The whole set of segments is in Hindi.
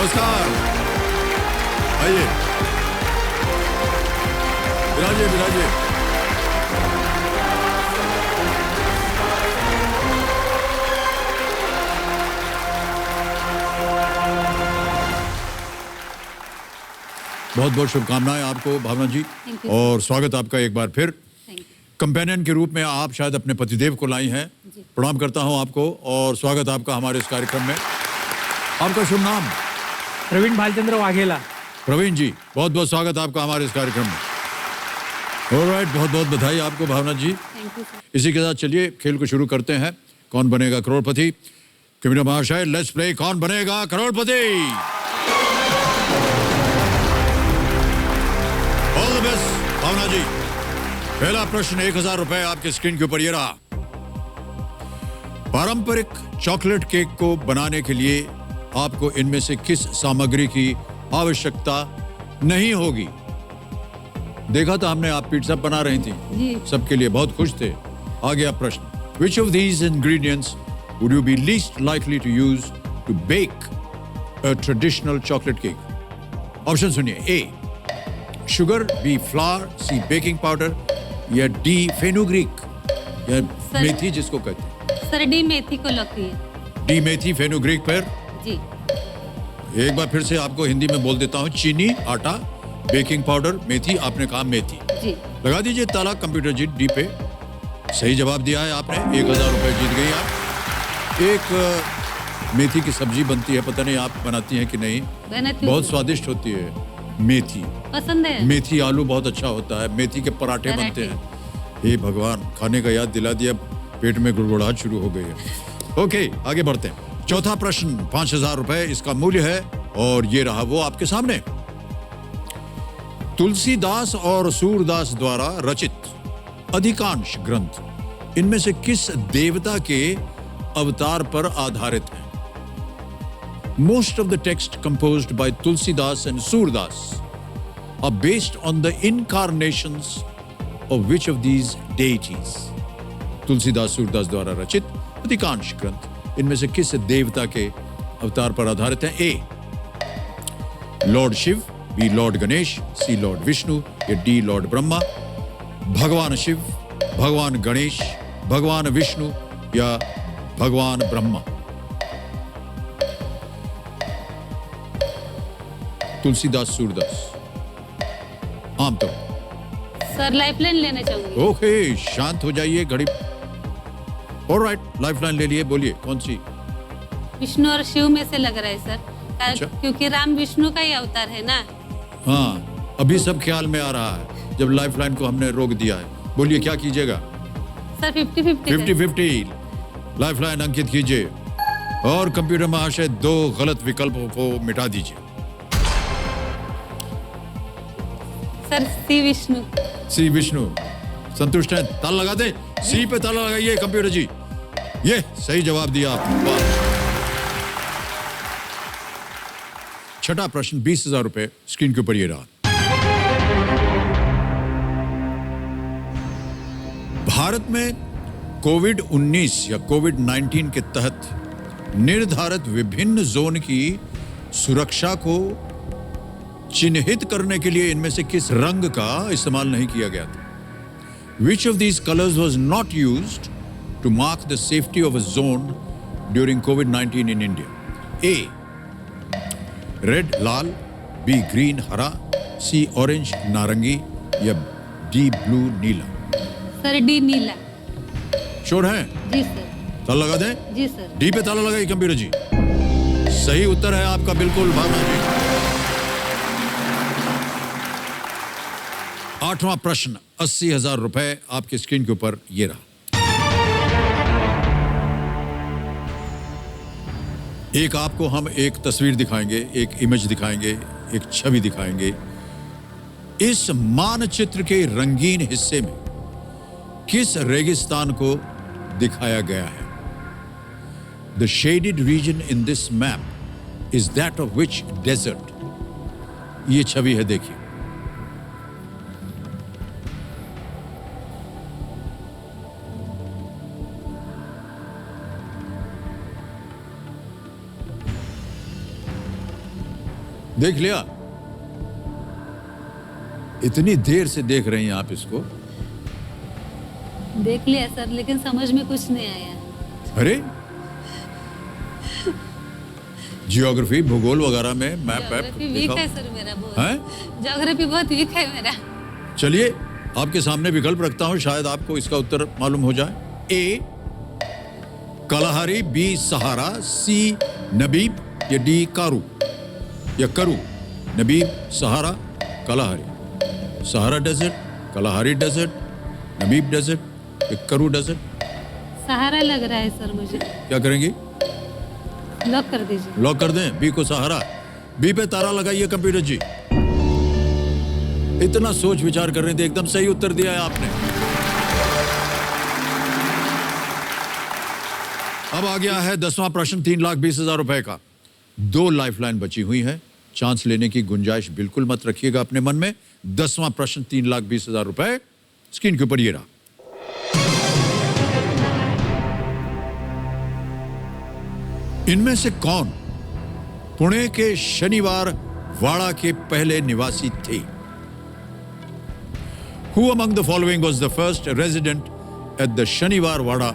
नमस्कार, आइए, विराजिए विराजिए। बहुत बहुत शुभकामनाएं आपको भावना जी, और स्वागत आपका एक बार फिर। कंपेनियन के रूप में आप शायद अपने पतिदेव को लाई हैं। प्रणाम करता हूं आपको और स्वागत आपका हमारे इस कार्यक्रम में। आपका शुभ नाम? प्रवीण भालचंद्र वाघेला। प्रवीण जी, बहुत बहुत स्वागत आपका हमारे इस कार्यक्रम में। ऑलराइट, बहुत बहुत बधाई आपको भावना जी। इसी के साथ चलिए खेल को शुरू करते हैं। कौन बनेगा करोड़पति? कैमरा महाशय, लेट्स प्ले कौन बनेगा करोड़पति। ऑल द बेस्ट भावना जी। पहला प्रश्न 1000 रुपए आपके स्क्रीन के ऊपर ये रहा। पारंपरिक चॉकलेट केक को बनाने के लिए आपको इनमें से किस सामग्री की आवश्यकता नहीं होगी? देखा था हमने, आप पिज्जा बना रही थी सबके लिए, बहुत खुश थे। आ गया प्रश्न। Which of these ingredients would you be least likely to use to bake a traditional chocolate cake? Option सुनिए। A sugar, B flower, C baking powder, या D फेनुग्रीक या मेथी जिसको कहते हैं। सर डी मेथी को लग रही है। डी मेथी फेनुग्रीक पर जी। एक बार फिर से आपको हिंदी में बोल देता हूँ। चीनी, आटा, बेकिंग पाउडर, मेथी। आपने कहा मेथी। जी। लगा दीजिए ताला कंप्यूटर जी। डी पे सही जवाब दिया है आपने। 1000 रुपए जीत गई आप। एक मेथी की सब्जी बनती है, पता नहीं आप बनाती हैं कि नहीं? बहुत स्वादिष्ट होती है मेथी। पसंद है। मेथी आलू बहुत अच्छा होता है। मेथी के पराठे बनते हैं। हे भगवान, खाने का याद दिला दिया, पेट में गुड़गुड़ाहट शुरू हो गई है। ओके, आगे बढ़ते हैं। चौथा प्रश्न 5000 रुपए इसका मूल्य है, और ये रहा वो आपके सामने। तुलसीदास और सूरदास द्वारा रचित अधिकांश ग्रंथ इनमें से किस देवता के अवतार पर आधारित हैं? Most of the text composed by Tulsidas and Surdas are based on the incarnations of which of these deities? Tulsidas Surdas द्वारा रचित अधिकांश ग्रंथ इनमें से किस देवता के अवतार पर आधारित हैं? A lord Shiva, B lord Ganesh, C lord Vishnu, या डी लॉर्ड ब्रह्मा। भगवान शिव, भगवान गणेश, भगवान विष्णु, या भगवान ब्रह्मा। तुलसीदास सूरदास आमतौर। सर लाइफलाइन लेना चाहूंगी। ओके, शांत हो जाइए घड़ी। ऑलराइट, लाइफलाइन ले लिए। बोलिए कौन सी? विष्णु और शिव में से लग रहा है सर। अच्छा। क्योंकि राम विष्णु का ही अवतार है ना। हाँ, अभी सब ख्याल में आ रहा है जब लाइफलाइन को हमने रोक दिया है। बोलिए क्या कीजिएगा? सर 50-50। 50-50 लाइफलाइन अंकित कीजिए, और कंप्यूटर महाशय 2 गलत विकल्पों को मिटा दीजिए। सर सी विष्णु। सी विष्णु संतुष्ट है? ताला लगा दे। सी पे ताला लगाइए कंप्यूटर जी। ये सही जवाब दिया आपने। छठा प्रश्न 20000 रुपए स्क्रीन के ऊपर ये रहा। भारत में कोविड-19 या कोविड-19 के तहत निर्धारित विभिन्न जोन की सुरक्षा को चिन्हित करने के लिए इनमें से किस रंग का इस्तेमाल नहीं किया गया था? Which of these colors was not used to mark the safety of a zone during COVID-19 in India? A red Lal, B green हरा, C ऑरेंज नारंगी, या D ब्लू नीला। सर डी नीला। श्योर हैं? जी सर। ताला लगा दें? जी सर। डी पे ताला लगाइए कंप्यूटर जी। सही उत्तर है आपका, बिल्कुल भावना जी। 8वां प्रश्न 80,000 रुपए आपकी स्क्रीन के ऊपर ये रहा। एक आपको हम एक तस्वीर दिखाएंगे, एक इमेज दिखाएंगे, एक छवि दिखाएंगे। इस मानचित्र के रंगीन हिस्से में किस रेगिस्तान को दिखाया गया है? The shaded region in this map is that of which desert? ये छवि है, देखिए। देख लिया? इतनी देर से देख रही हैं आप इसको। देख लिया सर, लेकिन समझ में कुछ नहीं आया। अरे जियोग्राफी, भूगोल वगैरह में मैप ज्योग्राफी वीक है सर मेरा बहुत। हैं? ज्योग्राफी बहुत वीक है मेरा। चलिए आपके सामने विकल्प रखता हूं, शायद आपको इसका उत्तर मालूम हो जाए। ए कलाहारी, बी सहारा, सी नबीब या डी कारू या Karoo. Namib, Sahara, Kalahari. Sahara desert, Kalahari desert, Namib desert या करू डेजर्ट। सहारा लग रहा है सर मुझे। क्या करेंगी? लॉक कर दीजिए। लॉक कर दें बी को सहारा। बी पे तारा लगाइए कंप्यूटर जी। इतना सोच विचार कर रहे थे, एकदम सही उत्तर दिया है आपने। अब आ गया है 10वां प्रश्न, 3,20,000 रुपए का। 2 लाइफलाइन बची हुई है, चांस लेने की गुंजाइश बिल्कुल मत रखिएगा अपने मन में। 10वां प्रश्न, 3,20,000 रुपए स्क्रीन के ऊपर ये रहा। इनमें से कौन पुणे के शनिवार वाड़ा के पहले निवासी थे? Who among the following was the first resident at the शनिवार वाड़ा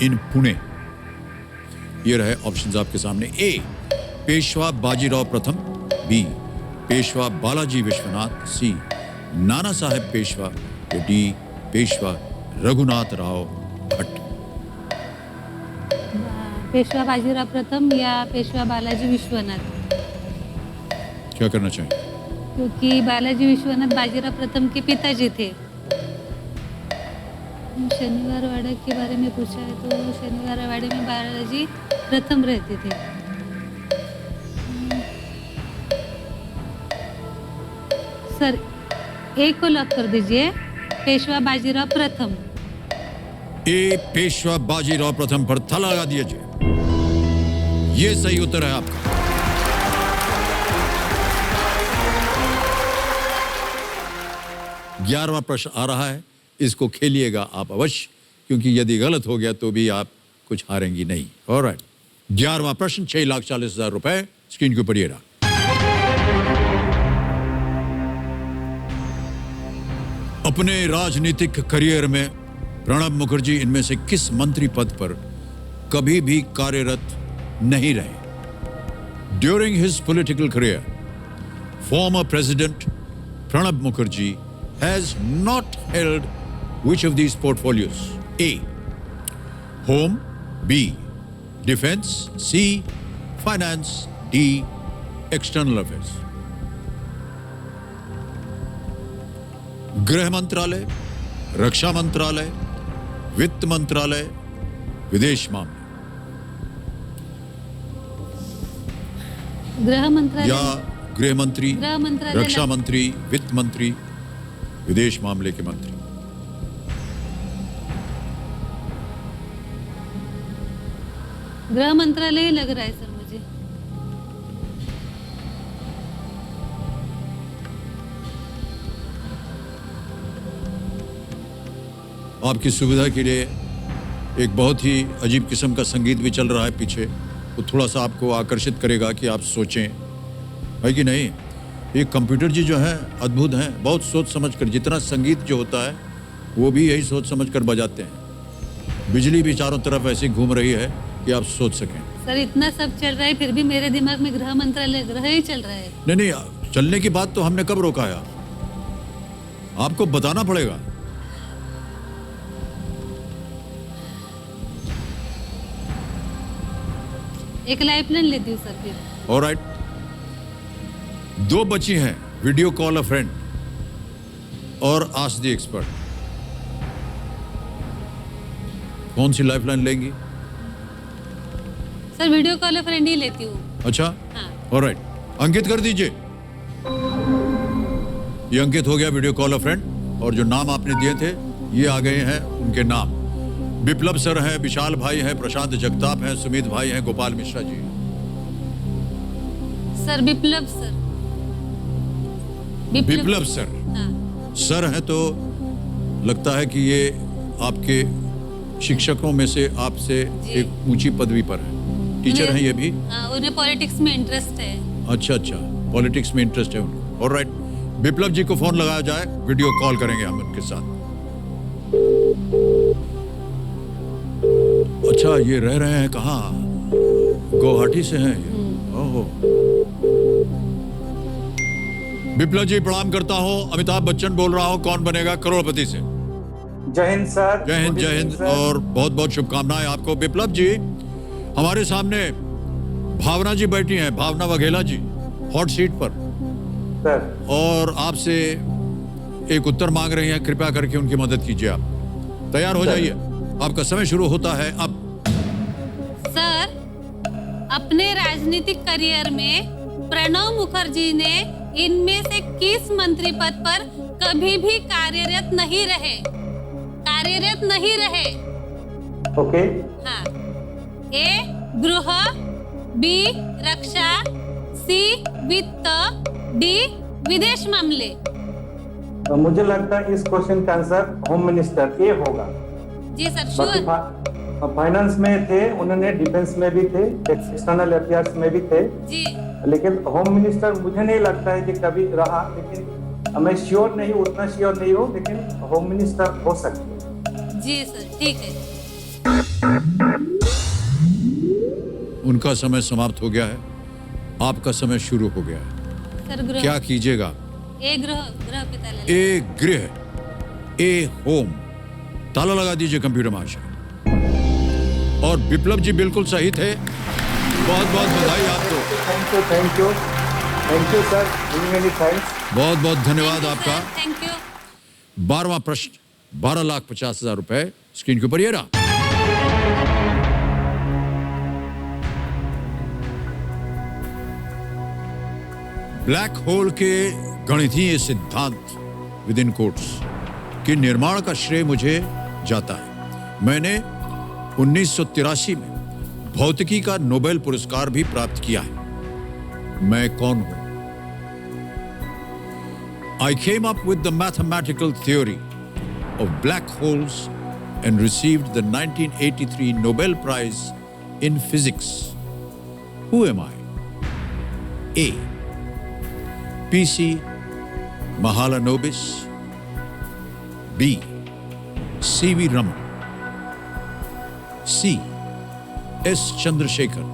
in पुणे? ये रहे ऑप्शंस आपके सामने। ए पेशवा बाजीराव प्रथम, बी पेशवा बालाजी विश्वनाथ, सी नाना साहेब पेशवा, या डी पेशवा रघुनाथ राव भट्ट। पेशवा बाजीराव प्रथम या पेशवा बालाजी विश्वनाथ। क्या करना चाहिए? क्योंकि बालाजी विश्वनाथ बाजीराव प्रथम के पिताजी थे। शनिवार वाड़ा के बारे में पूछा है तो शनिवार वाड़े में बालाजी प्रथम रहते थे। सर ए को लॉक कर दीजिए, पेशवा बाजीराव प्रथम। ए पेशवा बाजीराव प्रथम पर थला लगा दीजिए। ये सही उत्तर है आपका। ग्यारहवां प्रश्न आ रहा है, इसको खेलिएगा आप अवश्य, क्योंकि यदि गलत हो गया तो भी आप कुछ हारेंगी नहीं। ऑलराइट, 11वां प्रश्न, 6,40,000 रुपए स्क्रीन के ऊपर ये रहा। अपने राजनीतिक करियर में प्रणब मुखर्जी इनमें से किस मंत्री पद पर कभी भी कार्यरत नहीं रहे? During his political career, former president Pranab Mukherjee has not held which of these portfolios? A Home, B Defense, C Finance, D External Affairs। गृह मंत्रालय, रक्षा मंत्रालय, वित्त मंत्रालय, विदेश मामले गृह मंत्रालय या गृह मंत्री, गृह मंत्रालय, रक्षा मंत्री, वित्त मंत्री, विदेश मामले के मंत्री। गृह मंत्रालय ही लग रहा है सर मुझे। आपकी सुविधा के लिए एक बहुत ही अजीब किस्म का संगीत भी चल रहा है पीछे, वो थोड़ा सा आपको आकर्षित करेगा कि आप सोचें, है कि नहीं? ये कंप्यूटर जी जो हैं अद्भुत हैं, बहुत सोच समझ कर, जितना संगीत जो होता है वो भी यही सोच समझ कर बजाते हैं। बिजली भी चारों तरफ ऐसी घूम रही है कि आप सोच सकें। सर इतना सब चल रहा है फिर भी मेरे दिमाग में गृह मंत्रालय ग्रह ही चल रहा है। नहीं नहीं, चलने की बात तो हमने कब रोका है? आपको बताना पड़ेगा। एक लाइफलाइन लेती हूँ सर फिर। ऑलराइट, 2 बची हैं, वीडियो कॉल अ फ्रेंड और आस्क द एक्सपर्ट। कौन सी लाइफलाइन लेंगी? Sir video call a friend ही लेती हूँ। अच्छा, हाँ। ऑलराइट, अंकित कर दीजिए। ये अंकित हो गया वीडियो कॉल अ फ्रेंड, और जो नाम आपने दिए थे ये आ गए हैं उनके नाम। विप्लव सर हैं, विशाल भाई हैं, प्रशांत जगताप हैं, सुमित भाई हैं, गोपाल मिश्रा जी हैं। सर विप्लव सर। विप्लव सर। हाँ। सर हैं तो लगता है कि ये आपके शिक्षकों में से आपसे जी। एक ऊंची पदवी पर है। टीचर हैं ये भी? हाँ, उन्हें पॉलिटिक्स में इंटरेस्ट है। अच्छा अच्छा, पॉलिटिक्स में इंटरेस्ट है उनको। ऑलराइट, विप्लव जी को फोन लगाया जाए, वीडियो कॉल करेंगे हम उनके साथ। अच्छा, ये रह रहे हैं कहाँ? गुवाहाटी से हैं ये। ओहो। विप्लव जी प्रणाम करता हूँ, अमिताभ बच्चन बोल रहा हूँ, कौन बनेगा करोड़पति से। जय हिंद सर। जय हिंद, जय हिंद, और बहुत बहुत शुभकामनाएं आपको। विप्लव जी, हमारे सामने भावना जी बैठी हैं, भावना वाघेला जी, हॉट सीट पर, सर और आपसे एक उत्तर मांग रही हैं। कृपया करके उनकी मदद कीजिए। आप तैयार हो जाइए, आपका समय शुरू होता है अब। सर, अपने राजनीतिक करियर में प्रणब मुखर्जी ने इनमें से किस मंत्री पद पर कभी भी कार्यरत नहीं रहे? ओके। हाँ। ए गृह, बी रक्षा, सी वित्त, डी विदेश मामले। मुझे लगता है इस क्वेश्चन का आंसर होम मिनिस्टर ए होगा। जी सर, बाकी श्योर। फाइनेंस में थे, उन्होंने डिफेंस में भी थे, एक्सटर्नल अफेयर्स में भी थे, जी लेकिन होम मिनिस्टर मुझे नहीं लगता है कि कभी रहा। लेकिन मैं श्योर नहीं हूँ, उतना श्योर नहीं हूँ, लेकिन होम मिनिस्टर हो सकते हैं। जी सर, ठीक है। उनका समय समाप्त हो गया है, आपका समय शुरू हो गया है। सर, गृह। क्या कीजिएगा? ए गृह पिता ले लो। ए गृह, ए होम। ताला लगा दीजिए कंप्यूटर महाशय। और विप्लव जी बिल्कुल सही थे, बहुत बहुत बधाई आपको। Thank you sir, many thanks. बहुत बहुत धन्यवाद आपका। Thank you. 12वां प्रश्न, 12,50,000 रुपए स्क्रीन के ऊपर ये रहा। ब्लैक होल के गणितीय सिद्धांत विद इन कोट्स के निर्माण का श्रेय मुझे जाता है। मैंने 1983 में भौतिकी का नोबेल पुरस्कार भी प्राप्त किया है। मैं कौन हूं? I came up with the mathematical theory of black holes and received the 1983 Nobel Prize in Physics. Who am I? A. P.C. Mahalanobis. B. C.V. Raman. C. S. Chandrasekhar.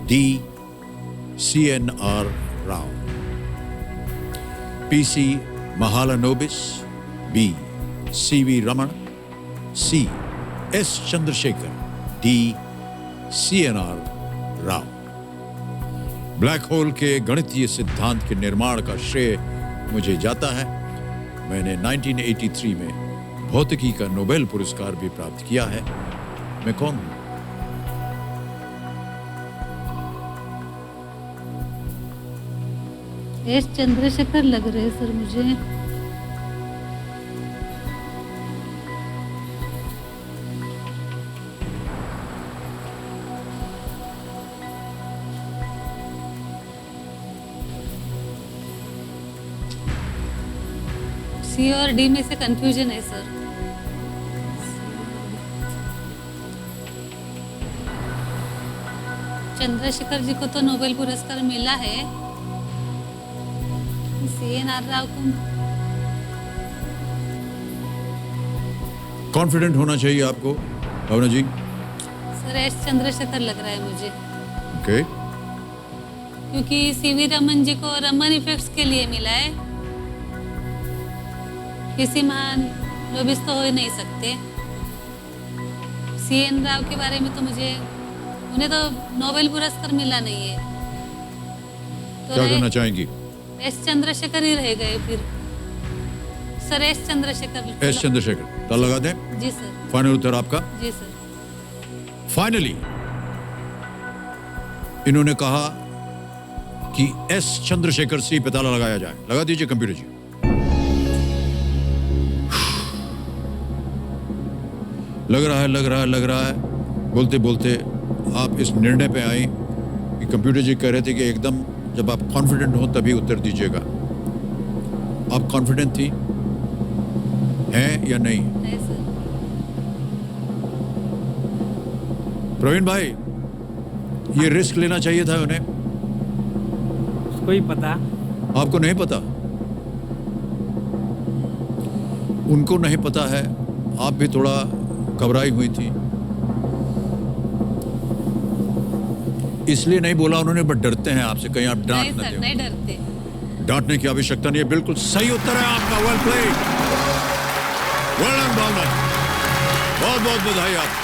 D. C.N.R. Rao. P.C. Mahalanobis. B. C.V. Raman. C. S. Chandrasekhar. D. C.N.R. Rao. Black hole के गणितीय सिद्धांत के निर्माण का श्रेय मुझे जाता है। मैंने 1983 में भौतिकी का नोबेल पुरस्कार भी प्राप्त किया है। मैं कौन हूं? एस चंद्रशेखर लग रहे सर मुझे। सी और डी में से कंफ्यूजन है सर। चंद्रशेखर जी को तो नोबेल पुरस्कार मिला है। CNR राव को कॉन्फिडेंट होना चाहिए आपको भावना जी। सर एस चंद्रशेखर लग रहा है मुझे, ओके। क्योंकि सीवी रमन जी को रमन इफेक्ट्स के लिए मिला है। किसी महान लोबिस तो हो ही नहीं सकते। CN राव के बारे में तो मुझे, उन्हें तो नोबेल पुरस्कार मिला नहीं है। तो क्या करना चाहेंगी? एस चंद्रशेखर ही रह गए फिर। Sir S Chandrashekhar. S Chandrashekhar, ताला लगा दें। जी सर। फाइनल उत्तर आपका? जी सर। फाइनली इन्होंने कहा कि एस चंद्रशेखर सी पे ताला लगाया जाए। लगा दीजिए कंप्यूटर जी। लग रहा है बोलते बोलते आप इस निर्णय पे आए कि कंप्यूटर जी कह रहे थे कि एकदम जब आप कॉन्फिडेंट हो तभी उत्तर दीजिएगा। आप कॉन्फिडेंट थी हैं या नहीं? है सर। प्रवीण भाई, ये रिस्क लेना चाहिए था उन्हें। मुझको ही पता। आपको नहीं पता? उनको नहीं पता है, आप भी थोड़ा घबराई हुई थी, इसलिए नहीं बोला उन्होंने, बट डरते हैं आपसे, कहीं आप डांट नहीं न सर, दें। नहीं डरते। डांटने की आवश्यकता नहीं है, बिल्कुल सही उत्तर है आपका। वेल प्लेड, वेल डन, बहुत बहुत बधाई आपको।